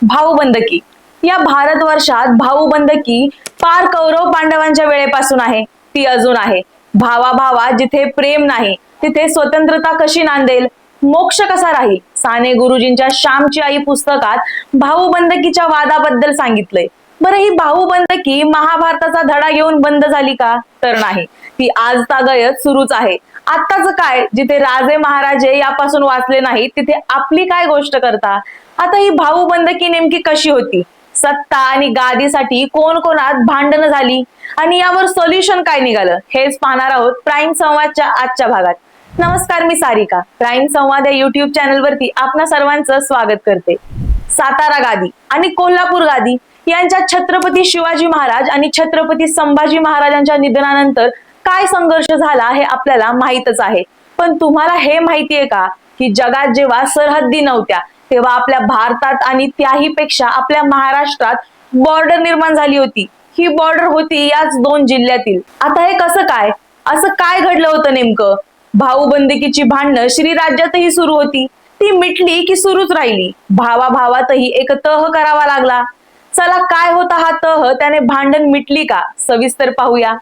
भाऊबंदकी या भारतवर्षात भाऊबंदकी पार कौरव पांडवांच्या वेळेपासून आहे, ती अजून आहे. भावा जिथे प्रेम नाही तिथे स्वतंत्रता कशी नांदेल, मोक्ष कसा राहील. साने गुरुजींच्या श्यामची आई पुस्तकात भाऊबंदकीच्या वादाबद्दल सांगितलंय. बरं, ही भाऊबंदकी महाभारताचा धडा घेऊन बंद झाली का? तर नाही, ती आज तागयत सुरूच आहे. आत्ताच काय, जिथे राजे महाराजे यापासून वाचले नाही तिथे आपली काय गोष्ट करता. आता ही भाऊबंदकी नेमकी कशी होती, सत्ता आणि गादीसाठी कोण कोणात भांडणं झाली आणि यावर सोल्युशन काय निघालं, हेच पाहणार आहोत प्राईम संवादच्या आजच्या भागात. नमस्कार, मी सारिका. प्राईम संवाद या युट्यूब चॅनल वरती आपणा सर्वांचं स्वागत करते. सातारा गादी आणि कोल्हापूर गादी यांच्या छत्रपती शिवाजी महाराज आणि छत्रपती संभाजी महाराजांच्या निधनानंतर काय संघर्ष झाला हे आपल्याला माहितच आहे. पण तुम्हाला हे माहितीये का की जगात जेव्हा सरहद्दी नव्हत्या तेव्हा आपल्या भारतात आणि त्याही पेक्षा आपल्या महाराष्ट्रात बॉर्डर निर्माण झाली होती. ही बॉर्डर होती याच दोन जिल्ह्यातील. आता हे कसं काय, असं काय घडलं होतं नेमकं? भाऊबंदकीची भांडणं श्रीराज्यातही सुरू होती, ती मिटली की सुरूच राहिली. भावातही एक तह करावा लागला. चला, काय होता हा तह, त्याने भांडण मिटली का, सविस्तर पाहूया.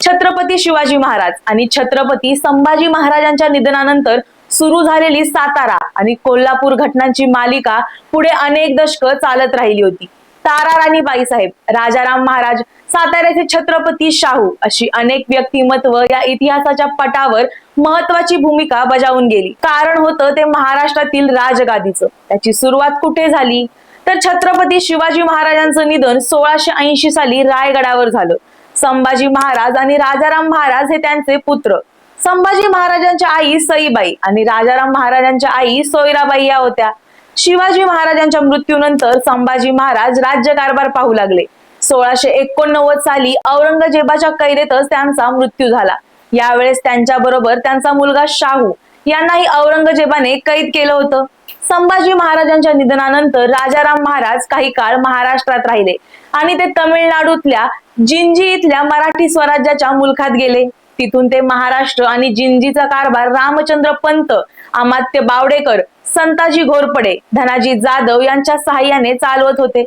छत्रपती शिवाजी महाराज आणि छत्रपती संभाजी महाराजांच्या निधनानंतर सुरू झालेली सातारा आणि कोल्हापूर घटनांची मालिका पुढे अनेक दशकं चालत राहिली होती. तारा राणी बाईसाहेब, राजाराम महाराज, साताऱ्याचे छत्रपती शाहू अशी अनेक व्यक्तिमत्व या इतिहासाच्या पटावर महत्वाची भूमिका बजावून गेली. कारण होतं ते महाराष्ट्रातील राजगादीचं. त्याची सुरुवात कुठे झाली तर छत्रपती शिवाजी महाराजांचं निधन 1680 साली रायगडावर झालं. संभाजी महाराज आणि राजाराम महाराज हे त्यांचे पुत्र. संभाजी महाराजांच्या आई सईबाई आणि राजाराम महाराजांच्या आई सोयराबाई या होत्या. शिवाजी महाराजांच्या मृत्यूनंतर संभाजी महाराज राज्यकारभार पाहू लागले. 1689 साली औरंगजेबाच्या कैदेतच त्यांचा मृत्यू झाला. यावेळेस त्यांच्या बरोबर त्यांचा मुलगा शाहू यांनाही औरंगजेबाने कैद केलं होतं. संभाजी महाराजांच्या निधनानंतर राजाराम महाराज काही काळ महाराष्ट्रात राहिले आणि ते तमिळनाडूतल्या जिंजी इथल्या मराठी स्वराज्याच्या मुलखात गेले. तिथून ते महाराष्ट्र आणि जिंजीचा कारभार रामचंद्र पंत, अमात्य बावडेकर, संताजी घोरपडे, धनाजी जाधव यांच्या सहाय्याने चालवत होते.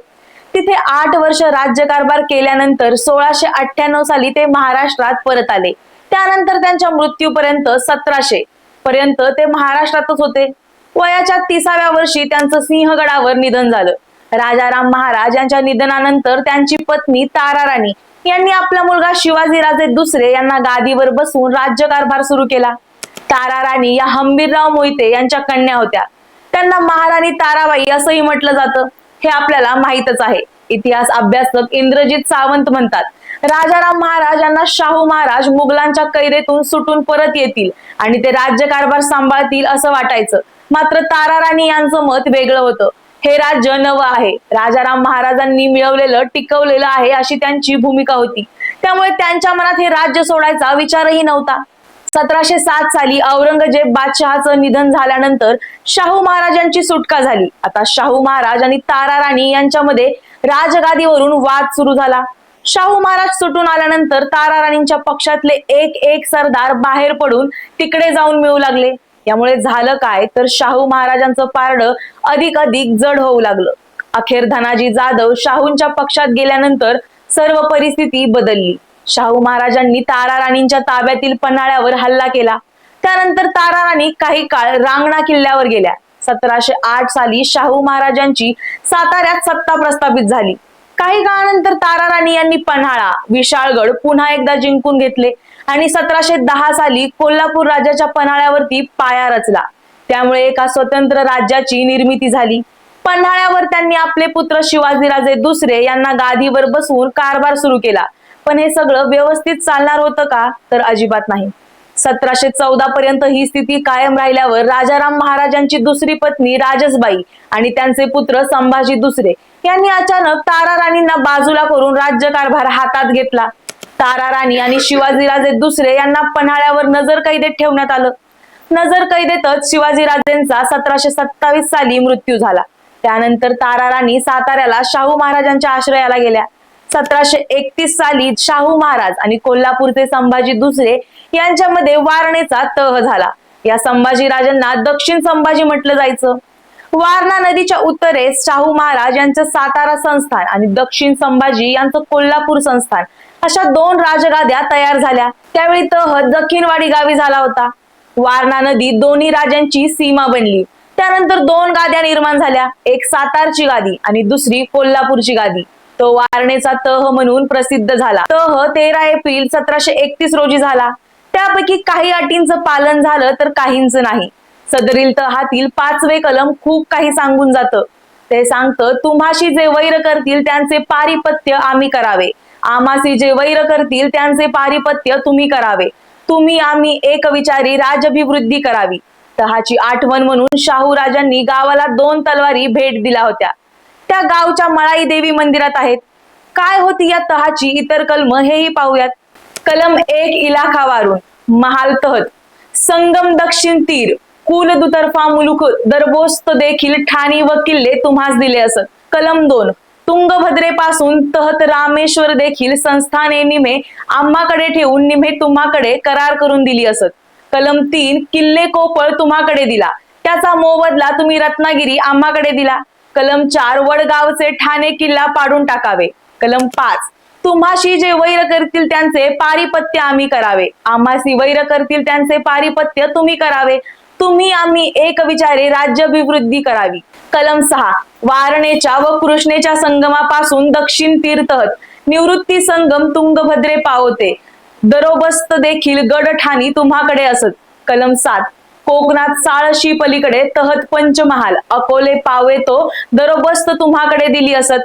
तिथे 8 वर्ष राज्यकारभार केल्यानंतर 1698 साली ते महाराष्ट्रात परत आले. त्यानंतर त्यांच्या मृत्यूपर्यंत 1700 पर्यंत ते महाराष्ट्रातच होते. वयाच्या 30व्या वर्षी त्यांचं सिंहगडावर निधन झालं. राजाराम महाराज यांच्या निधनानंतर त्यांची पत्नी तारा राणी यांनी आपला मुलगा शिवाजीराजे दुसरे यांना गादीवर बसवून राज्यकारभार सुरू केला. तारा राणी या हंबीरराव मोहिते यांच्या कन्या होत्या. त्यांना महाराणी ताराबाई असंही म्हटलं जातं, हे आपल्याला माहितच आहे. इतिहास अभ्यासक इंद्रजित सावंत म्हणतात, राजाराम महाराज यांना शाहू महाराज मुघलांच्या कैदेतून सुटून परत येतील आणि ते राज्यकारभार सांभाळतील असं वाटायचं. मात्र तारा राणी यांचं मत वेगळं होतं. हे राज्य नवं आहे, राजाराम महाराजांनी मिळवलेलं टिकवलेलं आहे अशी त्यांची भूमिका होती. त्यामुळे त्यांच्या मनात हे राज्य सोडायचा विचारही नव्हता. 1707 साली औरंगजेब बादशहाचं निधन झाल्यानंतर शाहू महाराजांची सुटका झाली. आता शाहू महाराज आणि तारा राणी यांच्यामध्ये राजगादीवरून वाद सुरू झाला. शाहू महाराज सुटून आल्यानंतर तारा राणींच्या पक्षातले एक सरदार बाहेर पडून तिकडे जाऊन मिळू लागले. यामुळे झालं काय तर शाहू महाराजांचं पारडं अधिक जड होऊ लागलं. अखेर धनाजी जाधव शाहूंच्या पक्षात गेल्यानंतर सर्व परिस्थिती बदलली. शाहू महाराजांनी तारा राणींच्या ताब्यातील पन्हाळ्यावर हल्ला केला. त्यानंतर तारा राणी काही काळ रांगणा किल्ल्यावर गेल्या. 1708 साली शाहू महाराजांची साताऱ्यात सत्ता प्रस्थापित झाली. काही काळानंतर तारा राणी यांनी पन्हाळा, विशाळगड पुन्हा एकदा जिंकून घेतले आणि 1710 साली कोल्हापूर राज्याच्या पन्हाळ्यावरती पाया रचला. त्यामुळे एका स्वतंत्र राज्याची निर्मिती झाली. पन्हाळ्यावर त्यांनी आपले पुत्र शिवाजीराजे दुसरे यांना गादीवर बसवून कारभार सुरू केला. पण हे सगळं व्यवस्थित चालणार होतं का तर अजिबात नाही. 1714 पर्यंत ही स्थिती कायम राहिल्यावर राजाराम महाराजांची दुसरी पत्नी राजसबाई आणि त्यांचे पुत्र संभाजी दुसरे यांनी अचानक तारा राणींना बाजूला करून राज्यकारभार हातात घेतला. तारा राणी आणि शिवाजीराजे दुसरे यांना पन्हाळ्यावर नजर कैदेत ठेवण्यात आलं. नजर कैदेतच शिवाजीराजेंचा 1727 साली मृत्यू झाला. त्यानंतर तारा राणी साताऱ्याला शाहू महाराजांच्या आश्रयाला गेल्या. 1731 साली शाहू महाराज आणि कोल्हापूरचे संभाजी दुसरे यांच्यामध्ये वारणेचा तह झाला. या संभाजीराजांना दक्षिण संभाजी म्हटलं जायचं. वारणा नदीच्या उत्तरेस शाहू महाराज यांचं सातारा संस्थान आणि दक्षिण संभाजी यांचं कोल्हापूर संस्थान अशा दोन राजगाद्या तयार झाल्या। त्यावेळी तह जखीनवाडी गावी झाला होता। वारणा नदी दोन्ही राजांची सीमा बनली। त्यानंतर दोन गाद्या निर्माण झाल्या, एक सातारची गादी आणि दुसरी कोल्हापूरची गादी। तो वारणेचा तह म्हणून प्रसिद्ध झाला। तह 13 एप्रिल 1731 रोजी झाला। त्यापैकी काही अटींचं पालन झालं तर काहींचं नाही। सदरील तहातील 5वे कलम खूप काही सांगून जातं। ते सांगतं, तुम्हाशी जे वैर करतील त्यांचे पारिपत्य आम्ही करावे, आमासी जे वैर करतील त्यांचे पारिपत्य तुम्ही करावे, तुम्ही आम्ही एक विचारी राजभिवृद्धी करावी। तहाची आठवण म्हणून शाहू राजांनी गावाला 2 तलवारी भेट दिल्या होत्या। त्या गावच्या मळाई देवी मंदिरात आहेत। काय होती या तहाची इतर कलम हेही पाहूयात। कलम 1 इलाखा वारून महाल तहत संगम दक्षिण तीर कुल दुतर्फा मुलुक दरबोस्त देखील ठाणी व किल्ले तुम्हास दिले असत। कलम 2 तुंगभद्रेपासून तहत रामेश्वर देखील संस्थाने निमे आम्हाकडे ठेवून निमे तुम्हाकडे करार करून दिली असत। कलम 3 किल्ले कोपळ तुम्हाकडे दिला, त्याचा मोबदला तुम्ही रत्नागिरी आम्हाकडे दिला। कलम 4 वडगावचे ठाणे किल्ला पाडून टाकावे। कलम 5 तुम्हाशी जे वैर करतील त्यांचे पारिपत्य आम्ही करावे, आम्हासी वैर करतील त्यांचे पारिपत्य तुम्ही करावे, तुम्ही आम्ही एक विचारे राज्याभिवृद्धी करावी। कलम 6 वारणेच्या व कृष्णेच्या संगमापासून दक्षिण तीर्थहत निवृत्ती संगम तुंगभद्रे पावते, दरोबस्त देखील गड ठाणी तुम्हाकडे असत। कलम 7 कोकणात साळशी पलीकडे तहत पंचमहाल अकोले पावेतो दरोबस्त तुम्हाकडे दिली असत।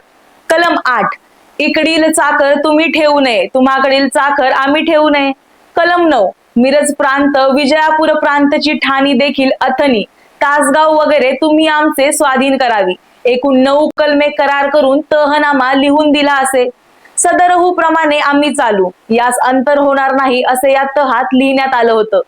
कलम 8 इकडील चाकर तुम्ही ठेवू नये, तुम्हाकडील चाकर आम्ही ठेवू नये। कलम 9 मिरज प्रांत विजयापूर प्रांतची ठाणी देखील अथनी तासगाव वगैरे तुम्ही आमचे स्वाधीन करावी। एकूण 9 कलमे करार करून तहनामा लिहून दिला असे। सदरहू प्रमाणे आम्ही चालू, यास अंतर होणार नाही असे या तहात लिहिण्यात आलं होतं।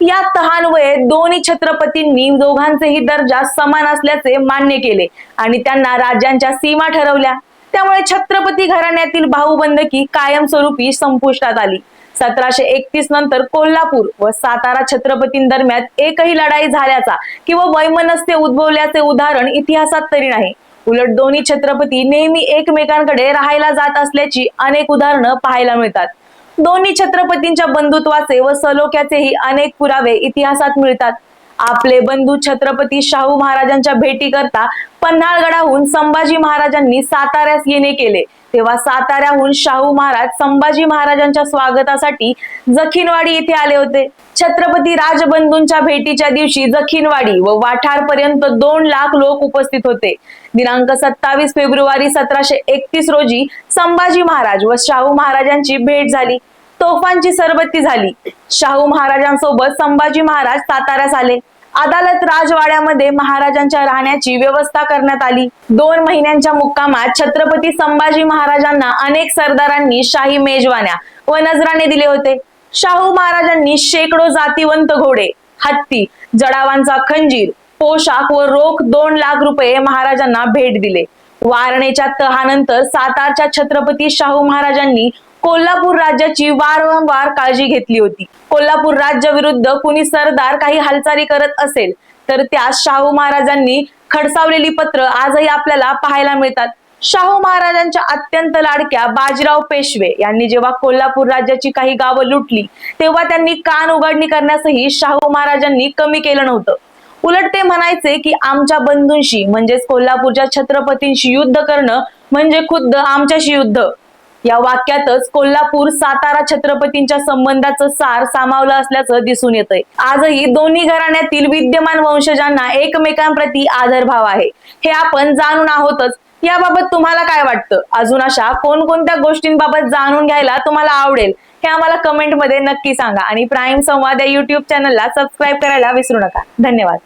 या तहान्वये दोन्ही छत्रपतींनी दोघांचेही दर्जा समान असल्याचे मान्य केले आणि त्यांना राज्यांच्या सीमा ठरवल्या। त्यामुळे छत्रपती घराण्यातील भाऊबंदकी कायमस्वरूपी संपुष्टात आली। 1731 नंतर कोल्हापूर व सातारा छत्रपतींदरम्यान एकही लढाई झाल्याचा किंवा वैमनस्य उद्भवल्याचे उदाहरण इतिहासात तरी नाही। उलट दोन्ही छत्रपती नेहमी एकमेकांकडे राहायला जात असल्याची अनेक उदाहरणं पाहायला मिळतात। दोन्ही छत्रपतींच्या बंधुत्वाचे व सलोख्याचेही अनेक पुरावे इतिहासात मिळतात। आपले बंधू छत्रपती शाहू महाराजांच्या भेटी करता पन्हाळगडाहून संभाजी महाराजांनी साताऱ्यास येणे केले, तेव्हा साताऱ्याहून शाहू महाराज संभाजी महाराजांच्या स्वागतासाठी जखीनवाडी येथे आले होते। छत्रपती राजबंधूंच्या भेटीच्या दिवशी जखीनवाडी व वाठारपर्यंत 2 लाख लोक उपस्थित होते। दिनांक 27 फेब्रुवारी 1731 रोजी संभाजी महाराज व शाहू महाराजांची भेट झाली। तोफांची सरबत्ती झाली। शाहू महाराजांसोबत संभाजी महाराज साताऱ्यास आले। अदालत राजवाड्यामध्ये महाराजांच्या राहण्याची व्यवस्था करण्यात आली। 2 महिन्यांच्या मुक्कामात छत्रपती संभाजी महाराजांना अनेक सरदारांनी शाही मेजवान्या व नजराणे दिले होते। शाहू महाराजांनी शेकडो जातीवंत घोडे, हत्ती, जडावांचा खंजीर, पोशाख व रोख 2 लाख रुपये महाराजांना भेट दिले। वारणेच्या तहानंतर सातारच्या छत्रपती शाहू महाराजांनी कोल्हापूर राज्याची वारंवार काळजी घेतली होती। कोल्हापूर राज्य विरुद्ध कुणी सरदार काही हालचाली करत असेल तर त्यास शाहू महाराजांनी खडसावलेली पत्र आजही आपल्याला पाहायला मिळतात। शाहू महाराजांच्या अत्यंत लाडक्या बाजीराव पेशवे यांनी जेव्हा कोल्हापूर राज्याची काही गावं लुटली तेव्हा त्यांनी कान उघडणी करण्यासही शाहू महाराजांनी कमी केलं नव्हतं। उलट ते म्हणायचे की आमच्या बंधूंशी म्हणजेच कोल्हापूरच्या छत्रपतींशी युद्ध करणं म्हणजे खुद्द आमच्याशी युद्ध। या वाक्यातच कोल्हापूर सातारा छत्रपतींच्या संबंधाचं सार सामावलं असल्याचं दिसून येतंय। आजही दोन्ही घराण्यातील विद्यमान वंशजांना एकमेकांप्रती आदरभाव आहे, हे आपण जाणून आहोतच। याबाबत तुम्हाला काय वाटतं? अजून अशा कोणकोणत्या गोष्टींबाबत जाणून घ्यायला तुम्हाला आवडेल हे आम्हाला कमेंट मध्ये नक्की सांगा आणि प्राईम संवाद या YouTube चॅनलला सबस्क्राईब करायला विसरू नका। धन्यवाद।